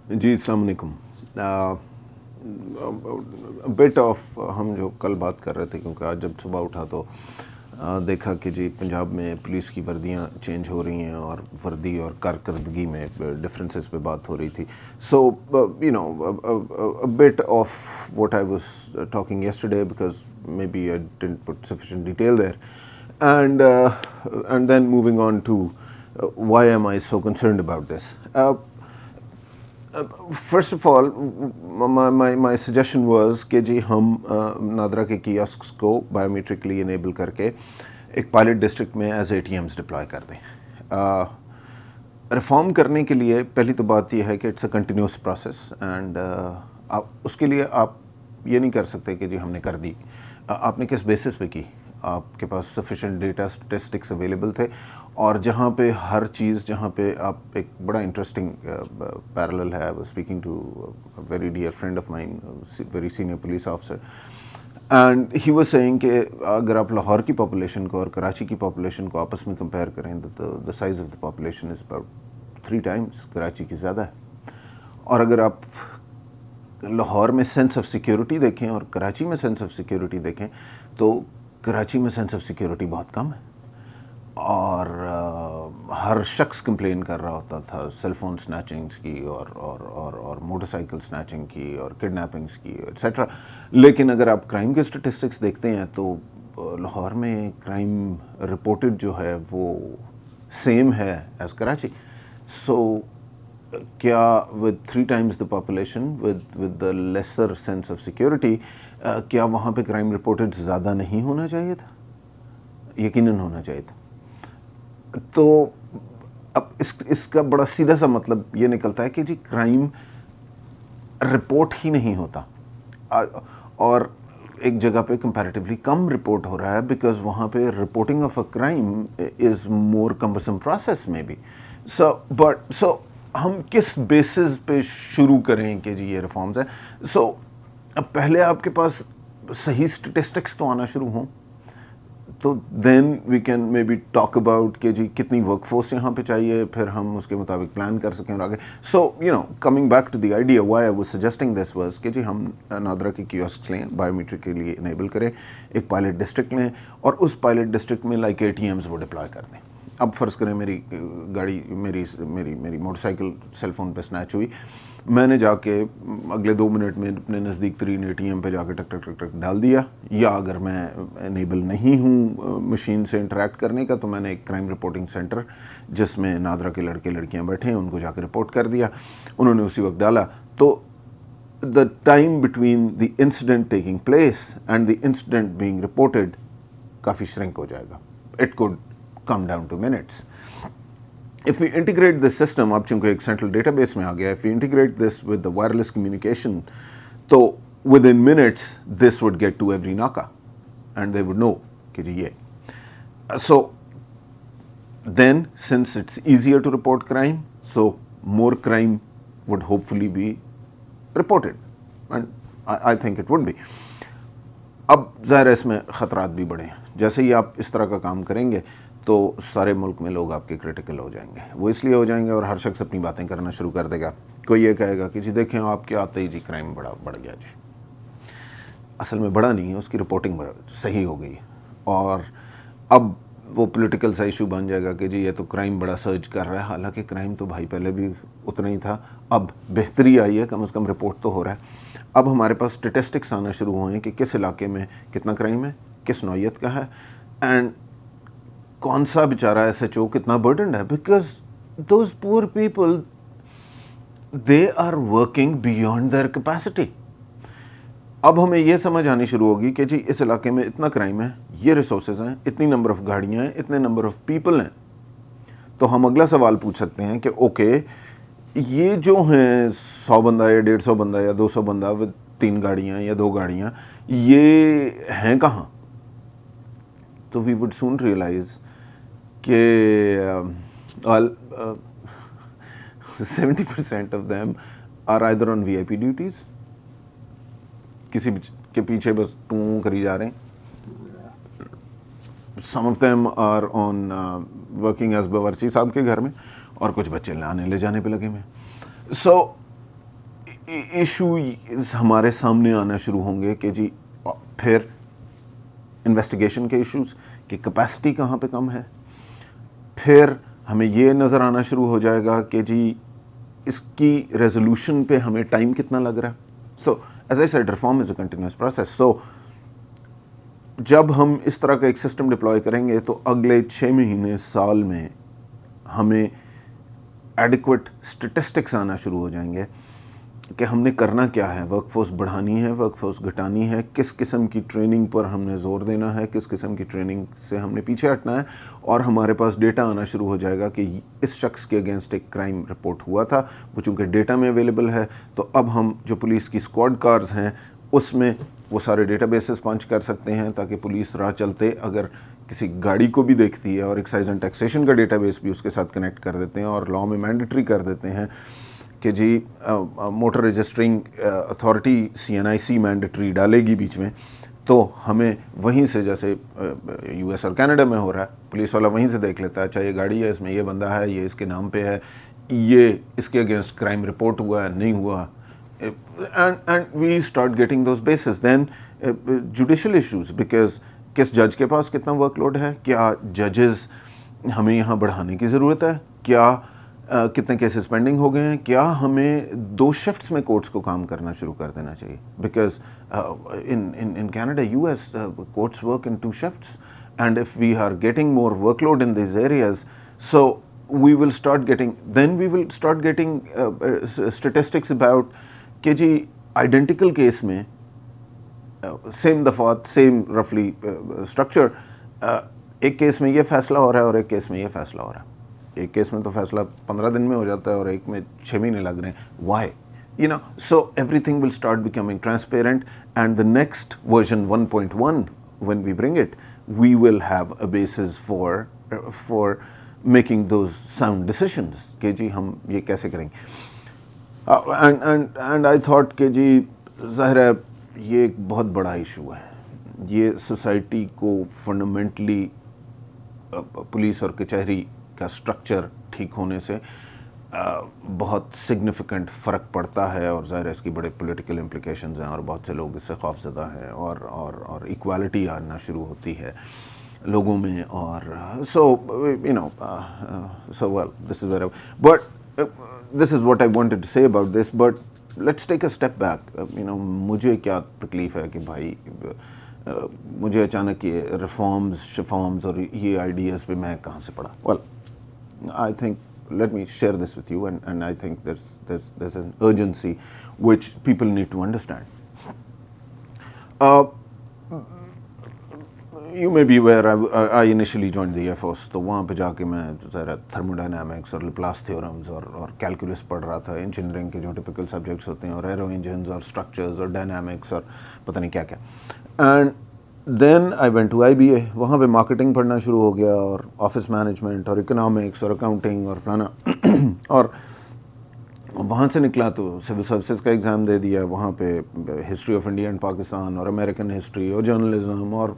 جی السلام علیکم. But of ہم جو کل بات کر رہے تھے کیونکہ آج جب صبح اٹھا تو دیکھا کہ جی پنجاب میں پولیس کی وردیاں چینج ہو رہی ہیں اور وردی اور کارکردگی میں ڈفرینسز پہ بات ہو رہی تھی. So bit of what I was talking yesterday because may be I didn't put sufficient detail there and then moving on to why am I so concerned about this. First of all, my suggestion was کہ جی ہم نادرا کے کیاسکس کو بایومیٹرکلی enable کر کے ایک pilot district میں as A T Ms deploy کر دیں. ریفارم کرنے کے لیے پہلی تو بات یہ ہے کہ it's a continuous process and اس کے لیے آپ یہ نہیں کر سکتے کہ جی ہم نے کر دی. آپ نے کس بیسس پہ کی؟ آپ کے پاس سفیشینٹ ڈیٹا اسٹیٹسٹکس اویلیبل تھے اور جہاں پہ ہر چیز جہاں پہ آپ ایک بڑا انٹرسٹنگ پیرلل ہے. I was speaking to very dear friend of mine, very senior police officer, and he was saying کہ اگر آپ لاہور کی پاپولیشن کو اور کراچی کی پاپولیشن کو آپس میں کمپیئر کریں the size of the population is about 3 times Karachi کی زیادہ ہے. اور اگر آپ لاہور میں سینس آف سیکیورٹی دیکھیں اور کراچی میں سینس آف سیکیورٹی دیکھیں تو کراچی میں سینس آف سیکیورٹی بہت کم ہے اور ہر شخص کمپلین کر رہا ہوتا تھا سیل فون سنیچنگس کی اور موٹر سائیکل سنیچنگ کی اور کڈنیپنگس کی ایٹسیٹرا. لیکن اگر آپ کرائم کے اسٹیٹسٹکس دیکھتے ہیں تو لاہور میں کرائم رپورٹڈ جو ہے وہ سیم ہے ایز کراچی. سو کیا with 3 times the population with the lesser sense of security کیا وہاں پہ کرائم رپورٹڈ زیادہ نہیں ہونا چاہیے تھا؟ یقیناً ہونا چاہیے تھا. تو اب اس کا بڑا سیدھا سا مطلب یہ نکلتا ہے کہ جی کرائم رپورٹ ہی نہیں ہوتا اور ایک جگہ پہ کمپیریٹیولی کم رپورٹ ہو رہا ہے بیکاز وہاں پہ reporting of a crime is more cumbersome process میں بھی. سو ہم کس بیسز پہ شروع کریں کہ جی یہ ریفارمز ہیں؟ سو اب پہلے آپ کے پاس صحیح اسٹیٹسٹکس تو آنا شروع ہوں تو then we can may be talk about کہ جی کتنی ورک فورس یہاں پہ چاہیے, پھر ہم اس کے مطابق پلان کر سکیں اور آگے. So coming back to the idea why I was suggesting this was کہ جی ہم نادرا کے کیوسکس لیں, بایومیٹرک کے لیے انیبل کریں, ایک پائلٹ ڈسٹرکٹ لیں اور اس پائلٹ ڈسٹرکٹ میں لائک اے ٹی ایمز وہ ڈپلوائے کر دیں. اب فرض کریں میری گاڑی میری موٹر سائیکل سیل فون پہ سنیچ ہوئی, میں نے جا کے اگلے 2 منٹ میں اپنے نزدیک ترین اے ٹی ایم پہ جا کے ٹک ٹک ٹک ٹک ڈال دیا, یا اگر میں انیبل نہیں ہوں مشین سے انٹریکٹ کرنے کا تو میں نے ایک کرائم رپورٹنگ سینٹر جس میں نادرا کے لڑکے لڑکیاں بیٹھے ہیں ان کو جا کے رپورٹ کر دیا, انہوں نے اسی وقت ڈالا. تو the time between the incident taking place and the incident being reported coffee shrink ہو جائے گا. It could come down to minutes. If we integrate this system, اب چونکہ ایک سینٹرل ڈیٹا بیس میں آ گیا, if we integrate this with the wireless communication, تو within minutes this would get to every naka and they would know کہ جی یہ. So then since it's easier to report crime, so more crime would hopefully be reported and I think it would be. اب ظاہر ہے اس میں خطرات بھی بڑے ہیں. جیسے ہی آپ اس طرح کا کام کریں گے تو سارے ملک میں لوگ آپ کے کرٹیکل ہو جائیں گے. وہ اس لیے ہو جائیں گے اور ہر شخص اپنی باتیں کرنا شروع کر دے گا. کوئی یہ کہے گا کہ جی دیکھیں آپ کے آتے ہی جی کرائم بڑھ گیا جی. اصل میں بڑا نہیں ہے, اس کی رپورٹنگ صحیح ہو گئی اور اب وہ پولیٹیکل سا ایشو بن جائے گا کہ جی یہ تو کرائم بڑا سرج کر رہا ہے, حالانکہ کرائم تو بھائی پہلے بھی اتنا ہی تھا, اب بہتری آئی ہے, کم از کم رپورٹ تو ہو رہا ہے. اب ہمارے پاس اسٹیٹسٹکس آنا شروع ہوئے ہیں کہ کس علاقے میں کتنا کرائم ہے, کس نوعیت کا ہے, اینڈ کون سا بیچارہ ایس ایچ او کتنا برڈنڈ ہے, because those poor people they are working beyond their capacity. اب ہمیں یہ سمجھ آنی شروع ہوگی کہ جی اس علاقے میں اتنا کرائم ہے, یہ ریسورسز ہیں, اتنی نمبر آف گاڑیاں ہیں, اتنے نمبر آف پیپل ہیں. تو ہم اگلا سوال پوچھ سکتے ہیں کہ اوکے یہ جو ہیں 100 بندہ یا 150 بندہ یا 200 بندہ with 3 گاڑیاں یا 2 گاڑیاں, یہ ہیں کہاں؟ تو وی وڈ سون ریئلائز کہ 70% of them are either on VIP duties, کسی کے پیچھے بس ٹوں کری جا رہے ہیں. Some of them are on working as باورچی صاحب کے گھر میں, اور کچھ بچے لانے لے جانے پہ لگے ہوئے ہیں. سو ایشوز ہمارے سامنے آنا شروع ہوں گے کہ جی پھر انویسٹیگیشن کے ایشوز کہ کیپیسٹی کہاں پہ کم ہے. پھر ہمیں یہ نظر آنا شروع ہو جائے گا کہ جی اس کی ریزولوشن پہ ہمیں ٹائم کتنا لگ رہا ہے. So as I said reform is a continuous process. So جب ہم اس طرح کا ایک سسٹم ڈپلوائے کریں گے تو اگلے 6 مہینے سال میں ہمیں ایڈیکویٹ اسٹیٹسٹکس آنا شروع ہو جائیں گے کہ ہم نے کرنا کیا ہے. ورک فورس بڑھانی ہے, ورک فورس گھٹانی ہے, کس قسم کی ٹریننگ پر ہم نے زور دینا ہے, کس قسم کی ٹریننگ سے ہم نے پیچھے ہٹنا ہے. اور ہمارے پاس ڈیٹا آنا شروع ہو جائے گا کہ اس شخص کے اگینسٹ ایک کرائم رپورٹ ہوا تھا, وہ چونکہ ڈیٹا میں اویلیبل ہے تو اب ہم جو پولیس کی اسکواڈ کارز ہیں اس میں وہ سارے ڈیٹا بیسز پنچ کر سکتے ہیں تاکہ پولیس راہ چلتے اگر کسی گاڑی کو بھی دیکھتی ہے اور ایکسائز اینڈ ٹیکسیشن کا ڈیٹا بیس بھی اس کے ساتھ کنیکٹ کر دیتے ہیں اور لاء میں مینڈیٹری کر دیتے ہیں کہ جی motor registering authority CNIC mandatory ڈالے گی بیچ میں, تو ہمیں وہیں سے جیسے US اور کینیڈا میں ہو رہا ہے پولیس والا وہیں سے دیکھ لیتا ہے اچھا یہ گاڑی ہے, اس میں یہ بندہ ہے, یہ اس کے نام پہ ہے, یہ اس کے اگینسٹ کرائم رپورٹ ہوا ہے نہیں ہوا, and we start getting those bases. Then judicial issues, because کس جج کے پاس کتنا ورک لوڈ ہے, کیا ججز ہمیں یہاں بڑھانے کی ضرورت ہے, کیا کتنے کیسز پینڈنگ ہو گئے ہیں, کیا ہمیں 2 شفٹس میں کورٹس کو کام کرنا شروع کر دینا چاہیے. Because in Canada, US, courts work in 2 shifts, and if we are getting more workload in these areas, so we will start getting statistics about کہ جی آئیڈینٹیکل کیس میں سیم دفعات سیم رفلی اسٹرکچر, ایک case میں یہ فیصلہ ہو رہا ہے اور ایک کیس میں یہ فیصلہ ہو رہا ہے. ایک کیس میں تو فیصلہ 15 دن میں ہو جاتا ہے اور ایک میں 6 مہینے لگ رہے ہیں. Y? So everything will start becoming transparent, and the next version 1.1, when we bring it, we will have a basis for making those sound decisions کہ جی ہم یہ کیسے کریں گے. اینڈ آئی تھاٹ کہ جی ظاہر ہے یہ ایک بہت بڑا ایشو ہے, یہ سوسائٹی کو فنڈامنٹلی پولیس اور کچہری کا اسٹرکچر ٹھیک ہونے سے بہت سگنیفیکنٹ فرق پڑتا ہے, اور ظاہر ہے اس کی بڑے پولیٹیکل امپلیکیشنز ہیں اور بہت سے لوگ اس سے خوف زدہ ہیں اور ایکوالٹی آنا شروع ہوتی ہے لوگوں میں. اور so well this is but this is what I wanted to say about this, but let's take a step back. مجھے کیا تکلیف ہے کہ بھائی مجھے اچانک یہ ریفارمز اور یہ آئیڈیاز پہ میں کہاں سے پڑھا. well I think let me share this with you, and I think there's an urgency which people need to understand. You may be aware I initially joined the Air Force, تو وہاں پہ جا کے میں ذرا تھرموڈائنامکس اور Laplace theorems اور calculus پڑھ رہا تھا, انجینئرنگ کے جو ٹپیکل سبجیکٹس ہوتے ہیں, اور ایرو انجنز اور اسٹرکچرز اور ڈائنامکس اور پتہ نہیں کیا کیا. And then I went to IBA, وہاں پہ مارکیٹنگ پڑھنا شروع ہو گیا اور آفس مینجمنٹ اور اکنامکس اور اکاؤنٹنگ اور فلانا, اور وہاں سے نکلا تو سول سروسز کا ایگزام دے دیا, وہاں پہ history of India and Pakistan اور امریکن ہسٹری اور جرنلزم اور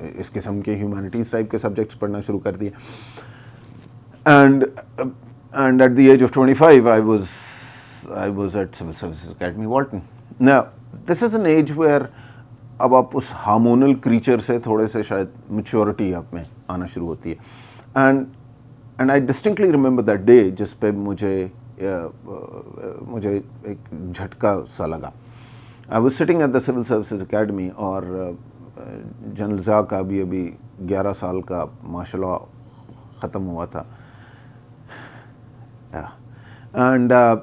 اس قسم کے ہیومینٹیز ٹائپ کے سبجیکٹس پڑھنا شروع کر دیے. And at the age of 25 I was at Civil Services Academy, Walton. Now this is an age where اب آپ اس ہارمونل کریچر سے تھوڑے سے شاید میچورٹی آپ میں آنا شروع ہوتی ہے. And I distinctly remember that day جس پہ مجھے ایک جھٹکا سا لگا. I was sitting at the civil services academy, اور جنرل ضیاء کا ابھی 11 سال کا مارشل لا ختم ہوا تھا. And a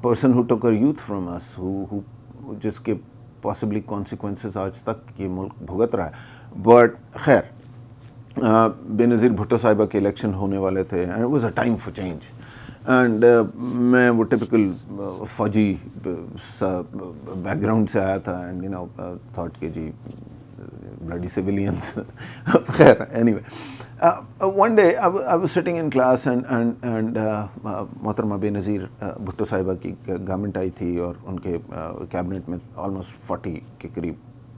person who took our youth from us, who جس کے پاسبلی کانسیکوینسز آج تک یہ ملک بھگت رہا ہے. بٹ خیر, بے نظیر بھٹو صاحبہ کے الیکشن ہونے والے تھے, and it was a time for change. And میں وہ ٹپیکل فوجی بیک گراؤنڈ سے آیا تھا, اینڈ تھاٹ کہ جی بلڈی سویلینس. خیر any way, one day I was sitting in class and محترمہ بے نظیر بھٹو صاحبہ کی گورنمنٹ آئی تھی, اور ان کے کیبنٹ میں آلموسٹ 40 کے قریب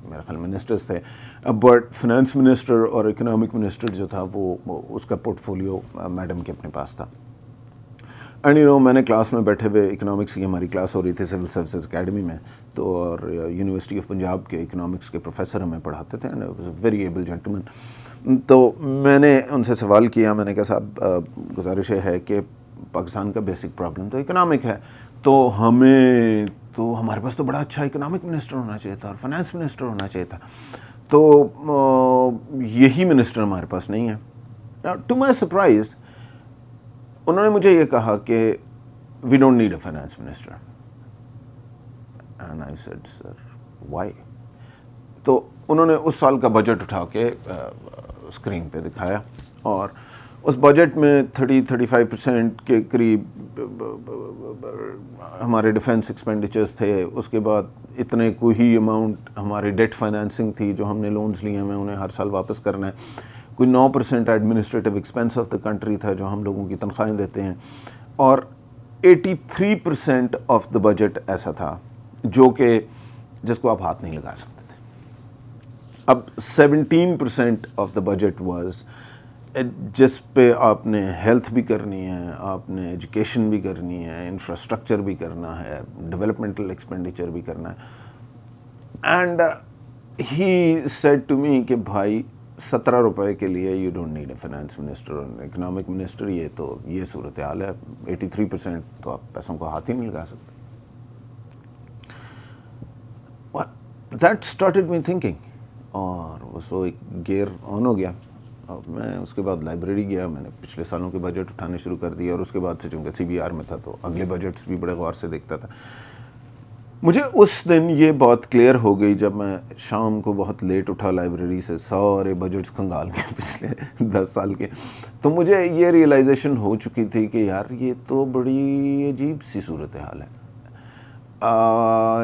میرا خیال منسٹرز تھے. بٹ فنانس منسٹر اور اکنامک منسٹر جو تھا وہ اس کا پورٹ فولیو میڈم کے اپنے پاس تھا. اینڈ میں نے کلاس میں بیٹھے ہوئے اکنامکس کی ہماری کلاس ہو رہی تھی سول سروسز اکیڈمی میں، تو اور یونیورسٹی آف پنجاب کے اکنامکس کے پروفیسر ہمیں پڑھاتے تھے، and was a very able gentleman. تو میں نے ان سے سوال کیا، میں نے کہا صاحب گزارش ہے کہ پاکستان کا بیسک پرابلم تو اکنامک ہے، تو ہمارے پاس تو بڑا اچھا اکنامک منسٹر ہونا چاہیے تھا اور فائنانس منسٹر ہونا چاہیے تھا، تو یہی منسٹر ہمارے پاس نہیں ہے. ٹو مائی سرپرائز انہوں نے مجھے یہ کہا کہ we don't need a finance minister. And I said sir why? تو انہوں نے اس سال کا بجٹ اٹھا کے اسکرین پہ دکھایا، اور اس بجٹ میں 30-35% کے قریب ہمارے ڈیفنس ایکسپینڈیچرز تھے. اس کے بعد اتنے کوئی ہی اماؤنٹ ہمارے ڈیٹ فائنینسنگ تھی، جو ہم نے لونز لیے ہیں انہیں ہر سال واپس کرنا ہے. کوئی 9% administrative expense of the country تھا جو ہم لوگوں کی تنخواہیں دیتے ہیں، اور 83% آف دا بجٹ ایسا تھا جو کہ جس کو آپ ہاتھ نہیں لگا سکتے تھے. اب 17% آف دا بجٹ واز جس پہ آپ نے ہیلتھ بھی کرنی ہے، آپ نے ایجوکیشن بھی کرنی ہے، انفراسٹرکچر بھی کرنا ہے، ڈیولپمنٹل ایکسپینڈیچر بھی کرنا ہے. And he said to me کہ بھائی 17 روپے کے لیے you don't need a finance minister اور اکنامک منسٹر. یہ صورتحال ہے، 83% تو آپ پیسوں کو ہاتھ ہی نہیں لگا سکتے. دیٹ اسٹارٹڈ می تھنکنگ، اور وہ ایک گیئر آن ہو گیا. اور میں اس کے بعد لائبریری گیا، میں نے پچھلے سالوں کے بجٹ اٹھانے شروع کر دیے، اور اس کے بعد سے چونکہ CBR میں تھا تو اگلے بجٹس بھی بڑے غور سے دیکھتا تھا. مجھے اس دن یہ بات کلیئر ہو گئی جب میں شام کو بہت لیٹ اٹھا لائبریری سے سارے بجٹس کھنگال کے پچھلے 10 سال کے، تو مجھے یہ ریئلائزیشن ہو چکی تھی کہ یار یہ تو بڑی عجیب سی صورتحال ہے.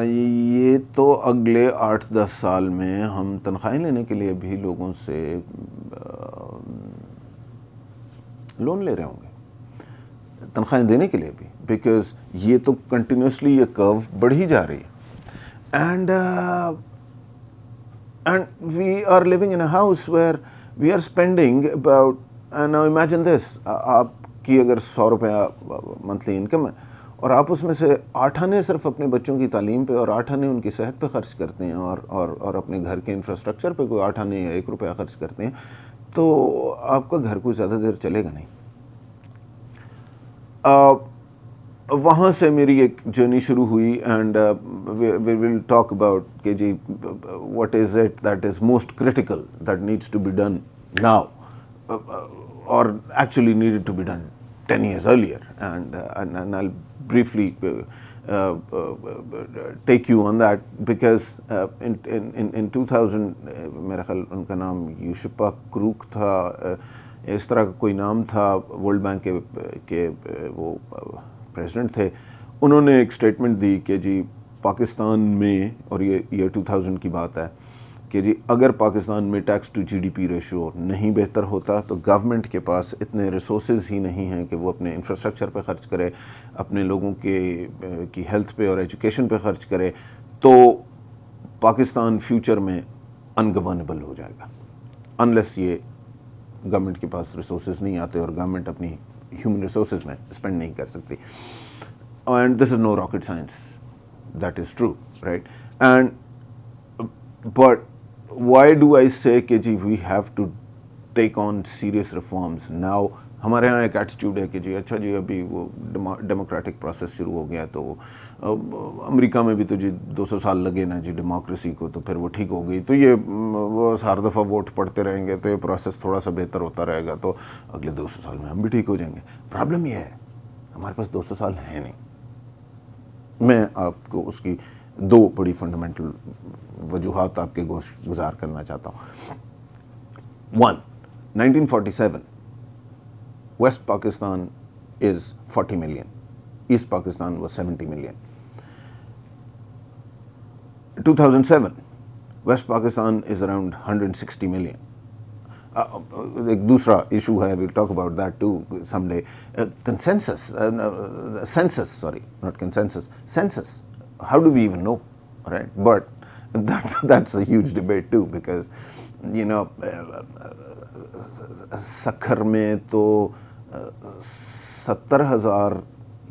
یہ تو اگلے 8-10 سال میں ہم تنخواہیں لینے کے لیے بھی لوگوں سے لون لے رہے ہوں گے، تنخواہیں دینے کے لیے بھی، بیکاز یہ تو کنٹینیوسلی یہ کرو بڑھ ہی جا رہی ہے. And we are living in a house where we are spending about, now imagine this, آپ کی اگر 100 روپیہ منتھلی انکم ہے، اور آپ اس میں سے 8 آنے صرف اپنے بچوں کی تعلیم پہ اور 8 آنے ان کی صحت پہ خرچ کرتے ہیں، اور اپنے گھر کے انفراسٹرکچر پہ کوئی 8 آنے یا 1 روپیہ خرچ کرتے ہیں، تو آپ کا گھر کوئی زیادہ دیر چلے گا نہیں. وہاں سے میری ایک جرنی شروع ہوئی، and we will talk about کہ جی what is it that is most critical that needs to be done now, اور actually needed to be done 10 years earlier, and I'll briefly take you on that, because in 2000 میرا خیال ان کا نام یوشپا کروک تھا، اس طرح کا کوئی نام تھا، ورلڈ بینک کے وہ پریزیڈنٹ تھے. انہوں نے ایک اسٹیٹمنٹ دی کہ جی پاکستان میں، اور یہ ایئر 2000 کی بات ہے، کہ جی اگر پاکستان میں ٹیکس ٹو GDP ریشو نہیں بہتر ہوتا تو گورنمنٹ کے پاس اتنے ریسورسز ہی نہیں ہیں کہ وہ اپنے انفراسٹرکچر پہ خرچ کرے، اپنے لوگوں کی ہیلتھ پہ اور ایجوکیشن پہ خرچ کرے، تو پاکستان فیوچر میں انگورنیبل ہو جائے گا، انلیس یہ گورنمنٹ کے پاس ریسورسز نہیں آتے اور گورنمنٹ اپنی ہیومن ریسورسز میں اسپینڈ نہیں کر سکتی. And this is no rocket science, that is true, right. And but why do I say کہ جی we have to take on serious reforms now؟ ہمارے ہاں ایک ایٹیٹیوڈ ہے کہ جی اچھا جی ابھی وہ ڈیموکریٹک پروسیس شروع ہو گیا، تو امریکہ میں بھی تو جی 200 سال لگے نا جی ڈیموکریسی کو، تو پھر وہ ٹھیک ہو گئی، تو یہ وہ ہر دفعہ ووٹ پڑتے رہیں گے تو یہ پروسیس تھوڑا سا بہتر ہوتا رہے گا، تو اگلے 200 سال میں ہم بھی ٹھیک ہو جائیں گے. پرابلم یہ ہے ہمارے پاس 200 سال ہیں نہیں. میں آپ کو اس کی 2 بڑی فنڈامنٹل وجوہات آپ کے گوشت گزار کرنا چاہتا ہوں. 1, 1947 West Pakistan is 40 million, East Pakistan was 70 million. 2007 West Pakistan is around 160 million. ایک دوسرا ایشو ہے، we'll talk about that too someday. Census, how do we even know, right? But that's a huge debate too, because you know Sukkur میں تو 70,000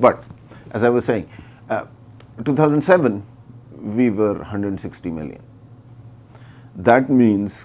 But as I was saying, 2007 we were 160 million. That means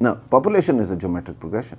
Now population is a geometric progression.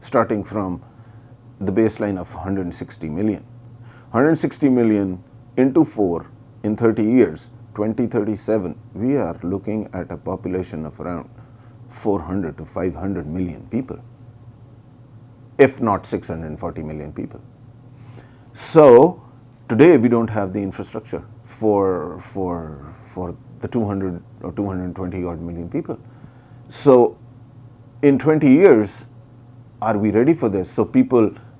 starting from the baseline of 160 million. 160 million into 4 in 30 years, 2037, we are looking at a population of around 400 to 500 million people, if not 640 million people. So today we don't have the infrastructure for the 200 or 220 odd million people. So in 20 years, are we ready for this? So people,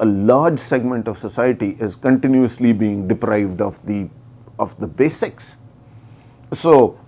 a large segment of society is continuously being deprived of the basics. So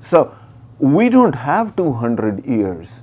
So we don't have 200 years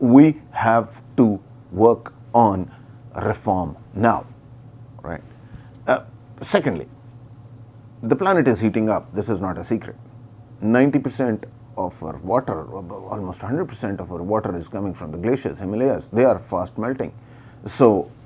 We have to work on reform now, right? Secondly, the planet is heating up. This is not a secret. 90% of our water, almost 100% of our water is coming from the glaciers, Himalayas. They are fast melting. So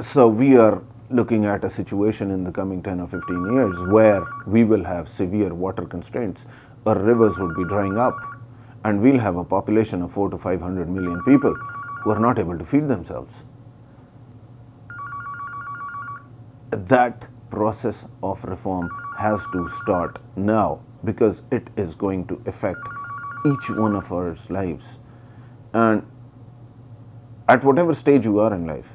So we are looking at a situation in the coming 10 or 15 years where we will have severe water constraints. Our rivers would be drying up, and we'll have a population of 400 to 500 million people who are not able to feed themselves. That process of reform has to start now because it is going to affect each one of our lives. And at whatever stage you are in life,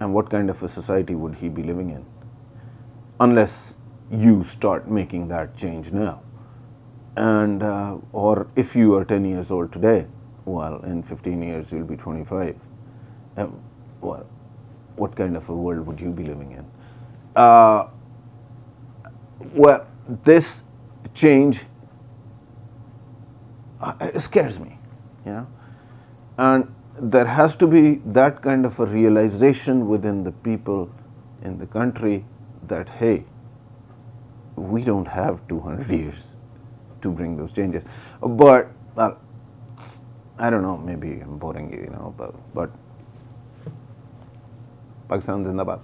And what kind of a society would he be living in? Unless you start making that change now. And or if you are 10 years old today, well, in 15 years you'll be 25. Well, what kind of a world would you be living in? Well, this change scares me, you know. And there has to be that kind of a realization within the people in the country that, hey, we don't have 200 years to bring those changes. But, I don't know, maybe I'm boring you, you know, but Pakistan Zindabad.